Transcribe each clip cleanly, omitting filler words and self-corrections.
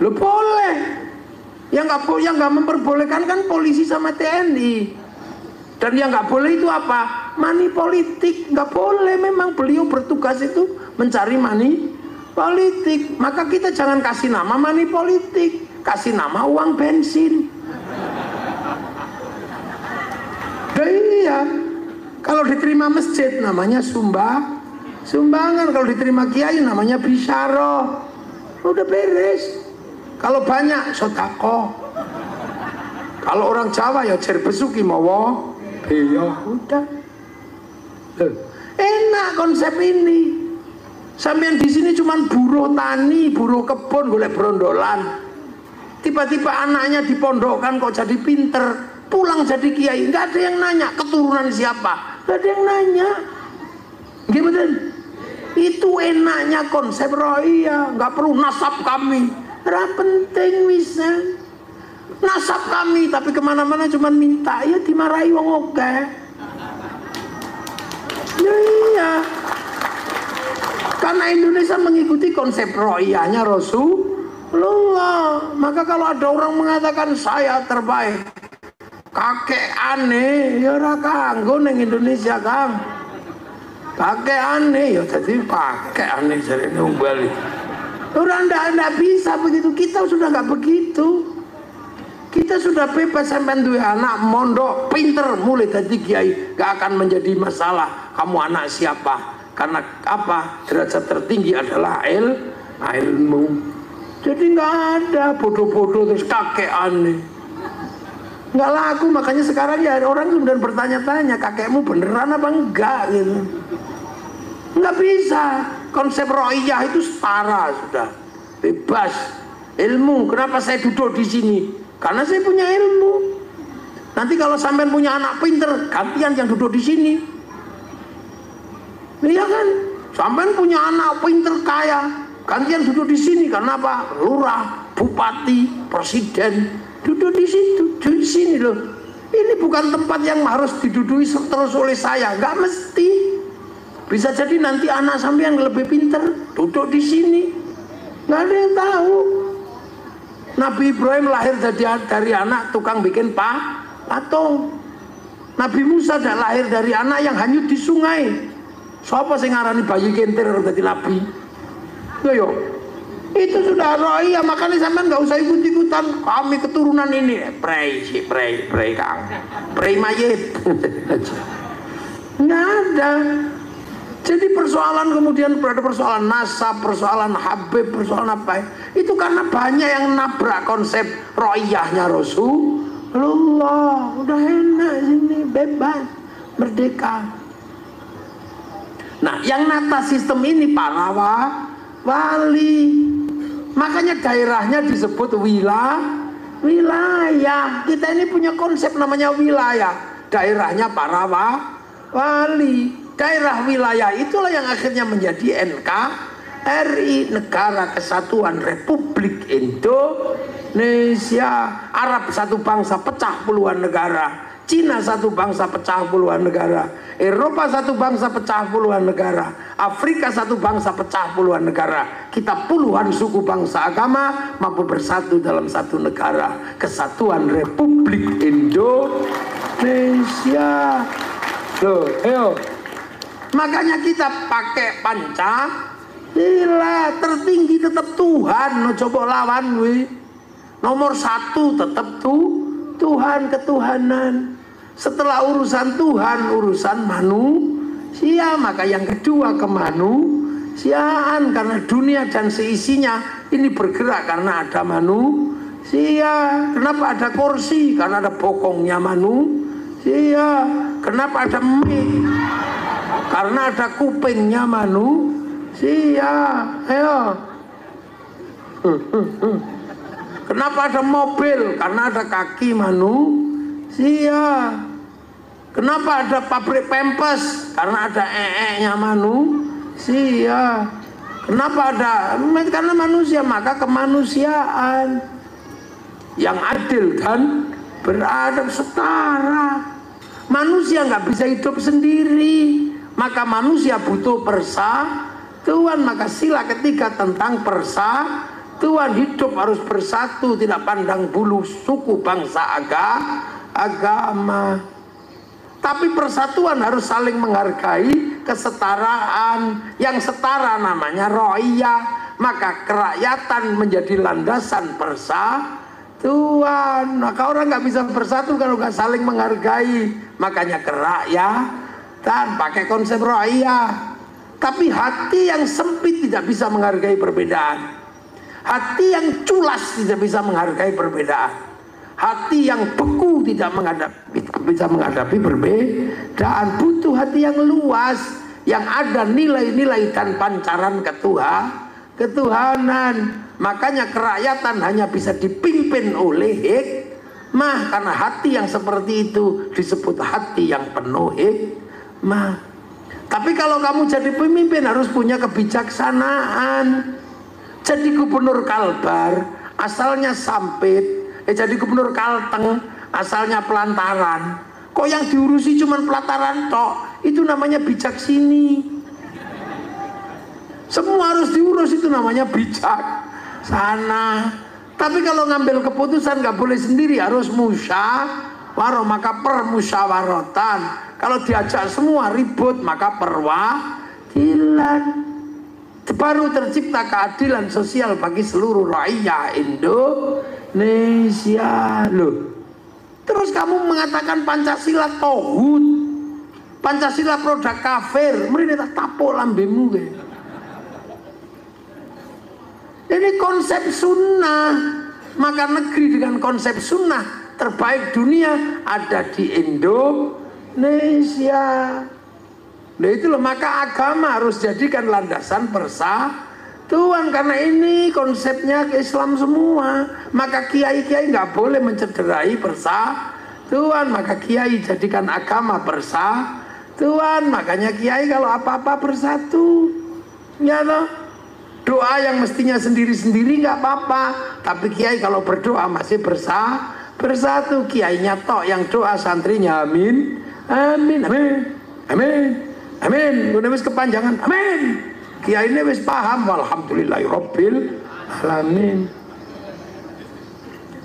Lo boleh. Yang nggak memperbolehkan kan polisi sama TNI. Dan yang nggak boleh itu apa? Money politik. Nggak boleh, memang beliau bertugas itu mencari money politik. Maka kita jangan kasih nama money politik, kasih nama uang bensin. Iya, kalau diterima masjid namanya sumbangan, kalau diterima kiai namanya bisyaro. Udah beres. Kalau banyak sodako. Kalau orang Jawa ya jer besuki mawa. Iya, udah. Enak konsep ini. Sampean di sini cuman buruh tani, buruh kebun, golek brondolan. Tiba-tiba anaknya dipondokkan kok jadi pinter, pulang jadi kiai. Nggak ada yang nanya keturunan siapa, nggak ada yang nanya. Gimana? Itu enaknya konsep rohiyah, nggak perlu nasab kami. Nggak penting bisa nasab kami, tapi kemana-mana cuma minta, ya dimarahi wong oke. Ya iya, karena Indonesia mengikuti konsep rohiyahnya Rasulullah. Maka kalau ada orang mengatakan saya terbaik, kakek aneh, ya ora kanggo ning Indonesia Kang. Kakek aneh, ya jadi pakai aneh jadi Bali. Orang ndak bisa begitu. Kita sudah nggak begitu. Kita sudah bebas sampai duwe anak mondok pinter mulai dari kiai, gak akan menjadi masalah kamu anak siapa, karena apa? Derajat tertinggi adalah ilmu. Jadi nggak ada bodoh-bodoh terus kakek aneh, nggak laku. Makanya sekarang ya orang kemudian bertanya-tanya kakekmu beneran apa enggak gitu. Nggak bisa. Konsep rohiyah itu setara sudah, bebas ilmu. Kenapa saya duduk di sini? Karena saya punya ilmu. Nanti kalau sampean punya anak pinter, gantian yang duduk di sini. Iya kan? Sampean punya anak pinter kaya, gantian duduk di sini. Karena apa? Lurah, bupati, presiden duduk di situ, di sini loh. Ini bukan tempat yang harus diduduki terus oleh saya, nggak mesti. Bisa jadi nanti anak sampean lebih pinter duduk di sini, nggak ada yang tahu. Nabi Ibrahim lahir dari anak tukang bikin patung. Nabi Musa lahir dari anak yang hanyut di sungai. Siapa sing ngarani bayi kentir dari nabi? Yo, itu sudah rohiyah. Makanya sampean nggak usah ikut-ikutan. Kami keturunan ini, pray Kang, pray mayit. Nggak ada. Jadi persoalan kemudian ada persoalan nasab, persoalan Habib, persoalan apa? Itu karena banyak yang nabrak konsep rohiyahnya Rasulullah. Udah enak sini, bebas, merdeka. Nah, yang nata sistem ini para wali. Makanya daerahnya disebut wilayah. Kita ini punya konsep namanya wilayah. Daerahnya para wali. Daerah wilayah itulah yang akhirnya menjadi NKRI, Negara Kesatuan Republik Indonesia. Arab satu bangsa pecah puluhan negara, Cina satu bangsa pecah puluhan negara, Eropa satu bangsa pecah puluhan negara, Afrika satu bangsa pecah puluhan negara. Kita puluhan suku bangsa agama mampu bersatu dalam satu negara, Kesatuan Republik Indonesia. Loh, ayo. Makanya kita pakai Pancasila, tertinggi tetap Tuhan. No, coba lawan we. Nomor satu tetap Tuhan, ketuhanan. Setelah urusan Tuhan, urusan manusia. Maka yang kedua kemanusiaan, karena dunia dan seisinya ini bergerak karena ada manusia. Kenapa ada kursi? Karena ada bokongnya manusia. Kenapa ada mic? Karena ada kupingnya manusia. Ayo. Kenapa ada mobil? Karena ada kaki manusia. Kenapa ada pabrik pempes? Karena ada nya manusia. Kenapa ada? Karena manusia. Maka kemanusiaan yang adil dan beradab setara. Manusia nggak bisa hidup sendiri. Maka manusia butuh persatuan. Maka sila ketiga tentang persatuan. Tuhan hidup harus bersatu, tidak pandang bulu suku, bangsa, agama. Tapi persatuan harus saling menghargai, kesetaraan. Yang setara namanya ro'iyah. Maka kerakyatan menjadi landasan persatuan. Maka orang nggak bisa bersatu kalau nggak saling menghargai. Makanya kerakyatan pakai konsep ro'iyah. Tapi hati yang sempit tidak bisa menghargai perbedaan. Hati yang culas tidak bisa menghargai perbedaan. Hati yang beku tidak bisa menghadapi perbedaan. Butuh hati yang luas, yang ada nilai-nilai dan pancaran ketuhanan. Makanya kerakyatan hanya bisa dipimpin oleh hikmah. Karena hati yang seperti itu disebut hati yang penuh hikmah. Tapi kalau kamu jadi pemimpin harus punya kebijaksanaan. Jadi gubernur Kalbar asalnya Sampit, jadi gubernur Kalteng asalnya Pelantaran. Kok yang diurusi cuma Pelantaran tok? Itu namanya bijak sini. Semua harus diurus, itu namanya bijak sana. Tapi kalau ngambil keputusan nggak boleh sendiri, harus musyawarah, maka permusyawaratan. Kalau diajak semua ribut, maka perwakilan. Baru tercipta keadilan sosial bagi seluruh rakyat Indonesia. Loh, terus kamu mengatakan Pancasila tauhid, Pancasila produk kafir, mereka tak tapuk lambemu. Ini konsep sunnah. Maka negeri dengan konsep sunnah terbaik dunia ada di Indonesia. Nah itu loh, maka agama harus jadikan landasan persatuan. Karena ini konsepnya ke Islam semua. Maka kiai-kiai nggak boleh mencederai persatuan. Maka kiai jadikan agama persatuan. Makanya kiai kalau apa-apa bersatu, ya toh. Doa yang mestinya sendiri-sendiri nggak apa-apa. Tapi kiai kalau berdoa masih bersatu. Kiainya tok yang doa, santrinya amin, amin, amin, amin, amin. Udah wis kepanjangan, amin. Kiai ini wis paham, walhamdulillahirabbil alamin.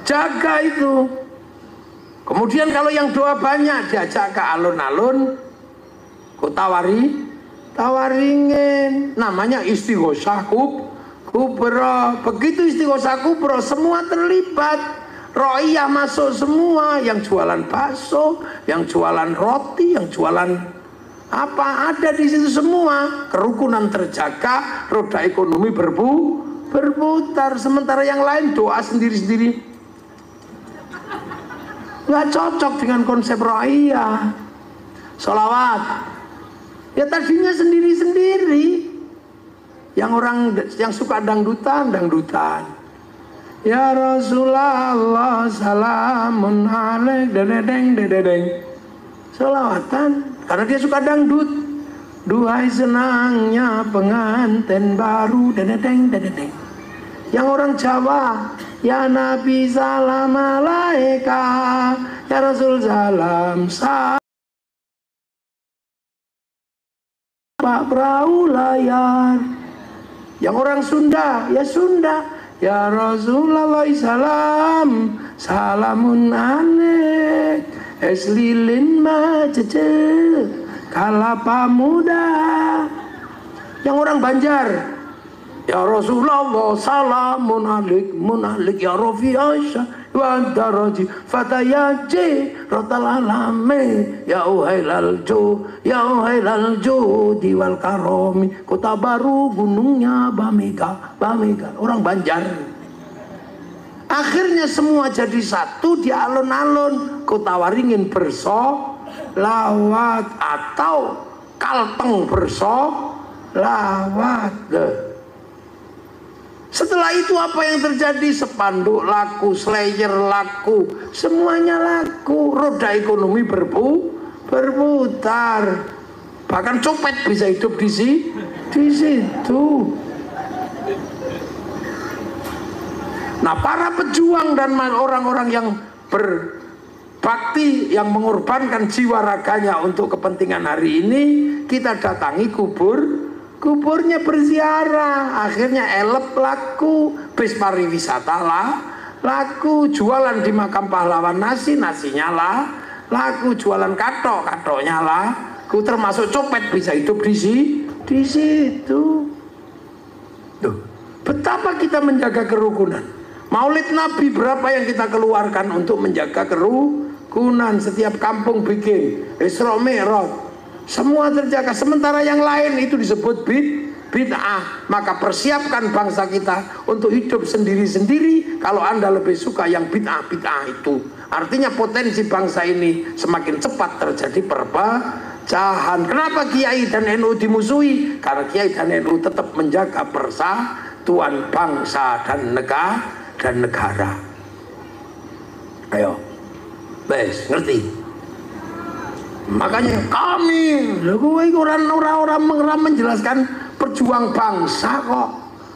Jaga itu. Kemudian kalau yang doa banyak diajak ke alun-alun, kok tawaringin, namanya istighosah kubro. Begitu istighosah kubro, semua terlibat. Ro'iyah masuk semua, yang jualan bakso, yang jualan roti, yang jualan apa, ada di situ semua. Kerukunan terjaga, roda ekonomi berputar. Sementara yang lain doa sendiri-sendiri, nggak cocok dengan konsep ro'iyah. Sholawat, ya tadinya sendiri-sendiri. Yang orang yang suka dangdutan. Ya Rasulullah salamun alaik dedeng. Sholawatan karena dia suka dangdut. Duhai senangnya pengantin baru dedeng. Yang orang Jawa, ya Nabi salam alaika, ya Rasul salam Pak perahu layar. Yang orang Sunda, ya Sunda, ya Rasulullah salamun alaik, es lilin macece kalapa muda. Yang orang Banjar, ya Rasulullah salamun alaik ya Rafi Aisyah wa daraji fatayaji rotal alame ya uhailal jo diwal karomi, kota baru gunungnya Bamega. Orang Banjar. Akhirnya semua jadi satu di alun-alun. Kota Waringin bersolawat atau Kalteng bersolawat. Setelah itu apa yang terjadi? Spanduk laku, slayer laku, semuanya laku. Roda ekonomi berputar. Bahkan copet bisa hidup di situ. Nah, para pejuang dan orang-orang yang berbakti, yang mengorbankan jiwa raganya untuk kepentingan hari ini, kita datangi kubur kuburnya berziarah, akhirnya elep laku, bis pariwisata lah laku, jualan di makam pahlawan nasinya lah laku, jualan katoknya lah laku, termasuk copet bisa hidup di situ. Tuh, betapa kita menjaga kerukunan. Maulid Nabi berapa yang kita keluarkan untuk menjaga kerukunan. Setiap kampung bikin Isra Mi'raj, semua terjaga. Sementara yang lain itu disebut bid'ah. Maka persiapkan bangsa kita untuk hidup sendiri-sendiri. Kalau Anda lebih suka yang bid'ah itu, artinya potensi bangsa ini semakin cepat terjadi perpecahan. Kenapa Kiai dan NU dimusuhi? Karena Kiai dan NU tetap menjaga persatuan bangsa dan negara. Ayo, bes, ngerti? Makanya kami, orang menjelaskan perjuang bangsa kok.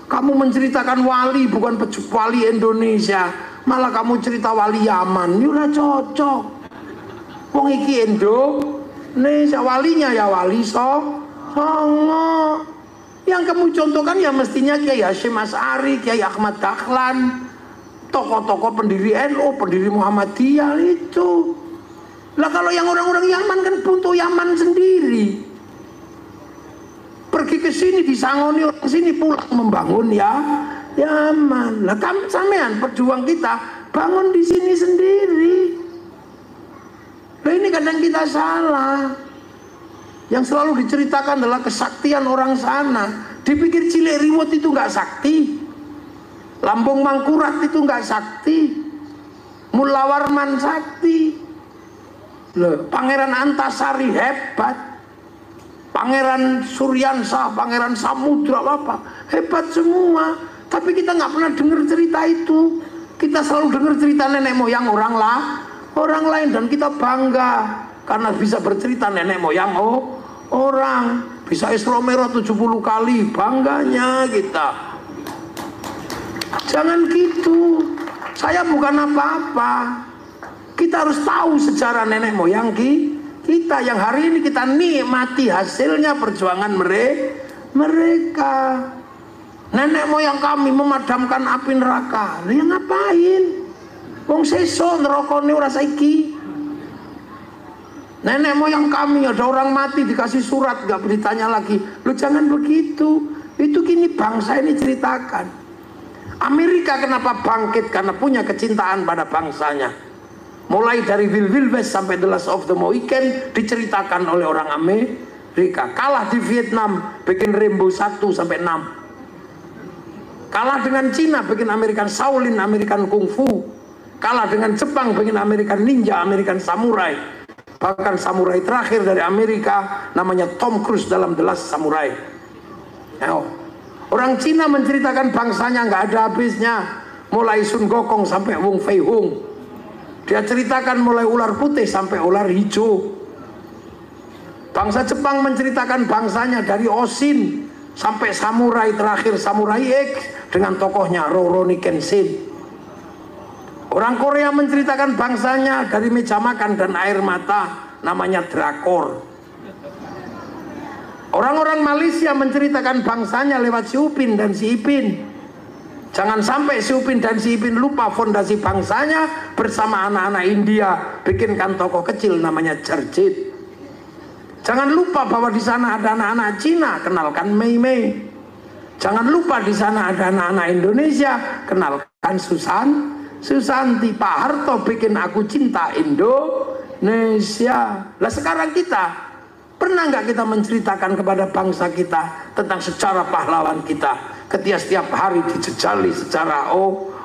Kamu menceritakan wali, bukan wali Indonesia, malah kamu cerita wali Yaman. Ini udah cocok. Wong iki Indonesia, walinya ya wali Songo. Yang kamu contohkan ya mestinya Kiai Hasyim Asy'ari, Kiai Ahmad Dahlan, tokoh-tokoh pendiri NU, pendiri Muhammadiyah itu. Lah kalau yang orang-orang Yaman kan punto Yaman sendiri. Pergi ke sini disangoni orang sini, pulang membangun ya Yaman. Lah sampean perjuang kita bangun di sini sendiri. Lah ini kadang kita salah. Yang selalu diceritakan adalah kesaktian orang sana. Dipikir Cilik Riwut itu nggak sakti, Lampung Mangkurat itu nggak sakti, Mula Warman sakti, loh, Pangeran Antasari hebat, Pangeran Suryansah, Pangeran Samudra apa hebat semua. Tapi kita nggak pernah dengar cerita itu. Kita selalu dengar cerita nenek moyang orang lain, dan kita bangga karena bisa bercerita nenek moyang orang. Bisa Isra Mi'raj 70 kali, bangganya kita. Jangan gitu. Saya bukan apa-apa. Kita harus tahu sejarah nenek moyang kita yang hari ini kita nikmati hasilnya perjuangan mereka. Nenek moyang kami memadamkan api neraka. Lah yang ngapain? Wong sesuk nerakane ora saiki. Nenek moyang kami ada orang mati dikasih surat, gak ditanya lagi. Lu jangan begitu. Itu kini bangsa ini ceritakan. Amerika kenapa bangkit? Karena punya kecintaan pada bangsanya. Mulai dari Will West sampai The Last of the Mohicans diceritakan oleh orang Amerika. Kalah di Vietnam bikin Rambo 1 sampai 6. Kalah dengan Cina bikin American Shaolin, American Kung Fu. Kalah dengan Jepang bikin American Ninja, American Samurai. Bahkan samurai terakhir dari Amerika namanya Tom Cruise dalam The Last Samurai. Orang Cina menceritakan bangsanya nggak ada habisnya. Mulai Sun Gokong sampai Wong Fei Hung. Dia ceritakan mulai ular putih sampai ular hijau. Bangsa Jepang menceritakan bangsanya dari Oshin sampai samurai terakhir, Samurai X dengan tokohnya Rurouni Kenshin. Orang Korea menceritakan bangsanya dari meja makan dan air mata, namanya drakor. Orang-orang Malaysia menceritakan bangsanya lewat si Upin dan si Ipin. Jangan sampai si Upin dan si Ipin lupa fondasi bangsanya bersama anak-anak India bikinkan tokoh kecil namanya Jarjit. Jangan lupa bahwa di sana ada anak-anak Cina, kenalkan Mei Mei. Jangan lupa di sana ada anak-anak Indonesia, kenalkan Susanti. Pak Harto bikin Aku Cinta Indonesia. Lah sekarang kita pernah nggak kita menceritakan kepada bangsa kita tentang sejarah pahlawan kita? Ketika setiap hari dijejali sejarah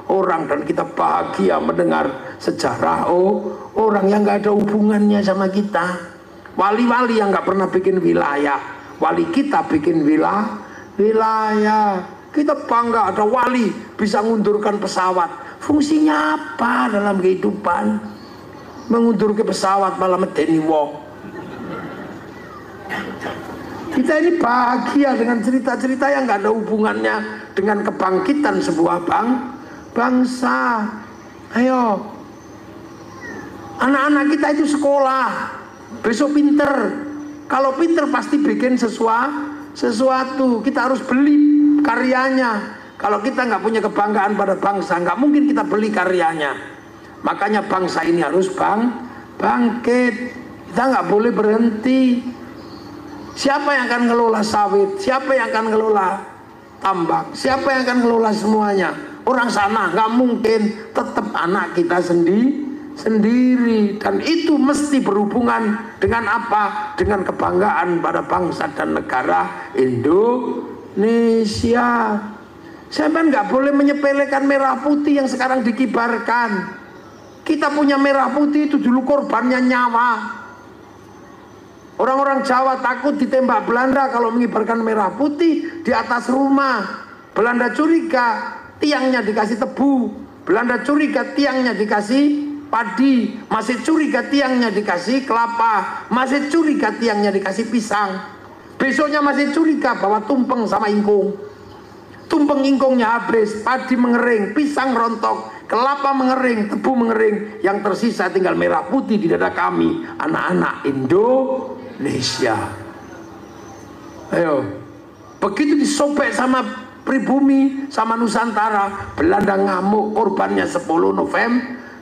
orang dan kita bahagia mendengar sejarah orang yang nggak ada hubungannya sama kita. Wali-wali yang nggak pernah bikin wilayah, wali kita bikin wilayah. Kita bangga ada wali bisa mengundurkan pesawat. Fungsinya apa dalam kehidupan? Mengundur ke pesawat malah medeni wong. Kita ini bahagia dengan cerita-cerita yang gak ada hubungannya dengan kebangkitan sebuah bangsa. Ayo, anak-anak kita itu sekolah, besok pinter. Kalau pinter pasti bikin sesuatu. sesuatu, kita harus beli karyanya. Kalau kita nggak punya kebanggaan pada bangsa, nggak mungkin kita beli karyanya. Makanya bangsa ini harus bangkit. Kita nggak boleh berhenti. Siapa yang akan ngelola sawit? Siapa yang akan ngelola tambak? Siapa yang akan ngelola semuanya? Orang sana nggak mungkin. Tetap anak kita sendiri. Dan itu mesti berhubungan dengan apa? Dengan kebanggaan pada bangsa dan negara Indonesia. Siapa nggak boleh menyepelekan merah putih yang sekarang dikibarkan. Kita punya merah putih itu dulu korbannya nyawa. Orang-orang Jawa takut ditembak Belanda kalau mengibarkan merah putih di atas rumah. Belanda curiga tiangnya dikasih tebu. Belanda curiga tiangnya dikasih padi. Masih curiga tiangnya dikasih kelapa. Masih curiga tiangnya dikasih pisang. Besoknya masih curiga bahwa tumpeng sama ingkung. Tumpeng ingkungnya habis, padi mengering, pisang rontok, kelapa mengering, tebu mengering. Yang tersisa tinggal merah putih di dada kami, anak-anak Indonesia. Ayo, begitu disobek sama pribumi, sama Nusantara, Belanda ngamuk, korbannya 10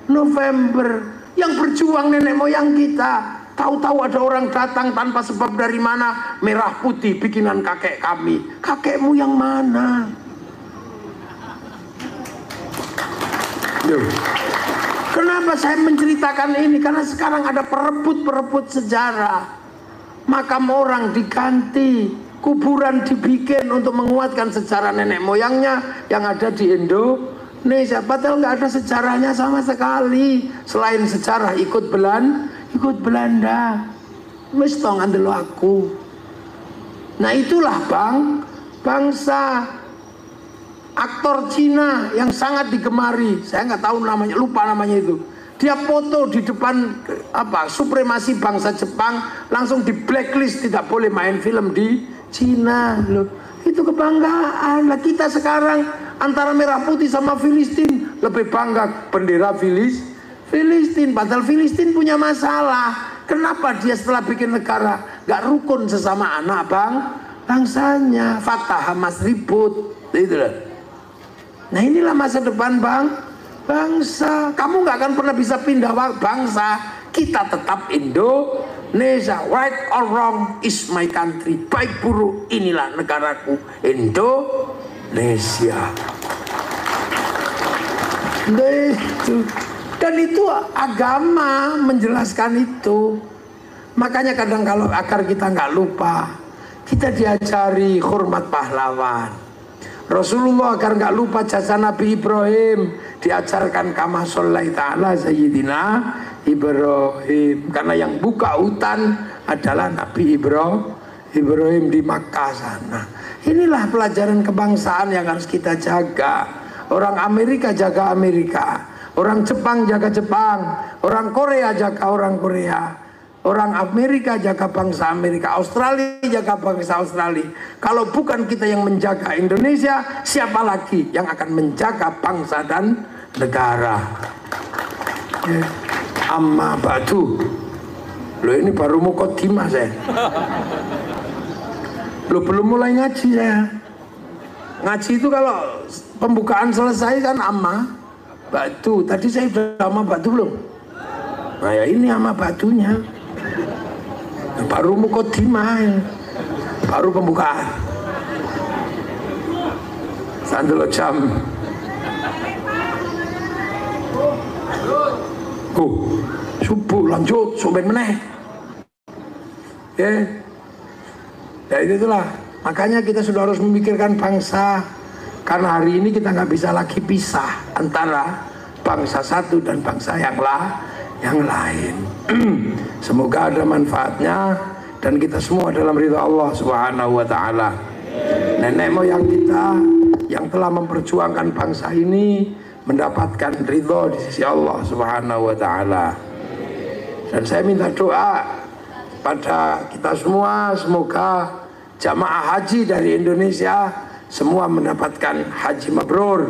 November. Yang berjuang nenek moyang kita. Tahu-tahu ada orang datang tanpa sebab dari mana, merah putih bikinan kakek kami. Kakekmu yang mana? Kenapa saya menceritakan ini? Karena sekarang ada perebut sejarah. Makam orang diganti, kuburan dibikin untuk menguatkan sejarah nenek moyangnya yang ada di Indonesia. Padahal nggak ada sejarahnya sama sekali. Selain sejarah ikut Belanda. Wis tong andelo aku. Nah itulah bangsa. Aktor Cina yang sangat digemari, saya nggak tahu namanya, lupa namanya itu. Dia foto di depan supremasi bangsa Jepang, langsung di blacklist, tidak boleh main film di Cina. Loh, itu kebanggaan. Lah kita sekarang antara merah putih sama Filistin, lebih bangga bendera Filistin. Padahal Filistin punya masalah. Kenapa dia setelah bikin negara nggak rukun sesama anak bangsanya? Fatah Hamas ribut, itu loh. Nah inilah masa depan bangsa. Kamu nggak akan pernah bisa pindah bangsa. Kita tetap Indonesia. Right or wrong is my country. Baik buruk inilah negaraku, Indonesia. Dan itu agama menjelaskan itu. Makanya kadang kalau agar kita nggak lupa, kita diajari hormat pahlawan. Rasulullah agar nggak lupa jasa Nabi Ibrahim, diajarkan kama shollaita ala sayyidina Ibrahim. Karena yang buka hutan adalah Nabi Ibrahim di Makkah sana. Inilah pelajaran kebangsaan yang harus kita jaga. Orang Amerika jaga Amerika, orang Jepang jaga Jepang, orang Korea jaga orang Korea, orang Amerika jaga bangsa Amerika, Australia jaga bangsa Australia. Kalau bukan kita yang menjaga Indonesia, siapa lagi yang akan menjaga bangsa dan negara? Amma ba'du. Loh ini baru muqaddimah saya. Loh belum mulai ngaji saya. Ngaji itu kalau pembukaan selesai kan amma ba'du. Tadi saya sudah amma ba'du belum? Nah ya ini amma ba'dunya. Baru muqaddimah, baru pembukaan. Sandelo jam. Subuh lanjut, soben meneh. Ya itulah. Makanya kita sudah harus memikirkan bangsa. Karena hari ini kita nggak bisa lagi pisah antara bangsa satu dan bangsa yang lain. Semoga ada manfaatnya dan kita semua dalam ridha Allah Subhanahu wa taala. Nenek moyang kita yang telah memperjuangkan bangsa ini mendapatkan ridha di sisi Allah Subhanahu wa taala. Dan saya minta doa pada kita semua, semoga jamaah haji dari Indonesia semua mendapatkan haji mabrur.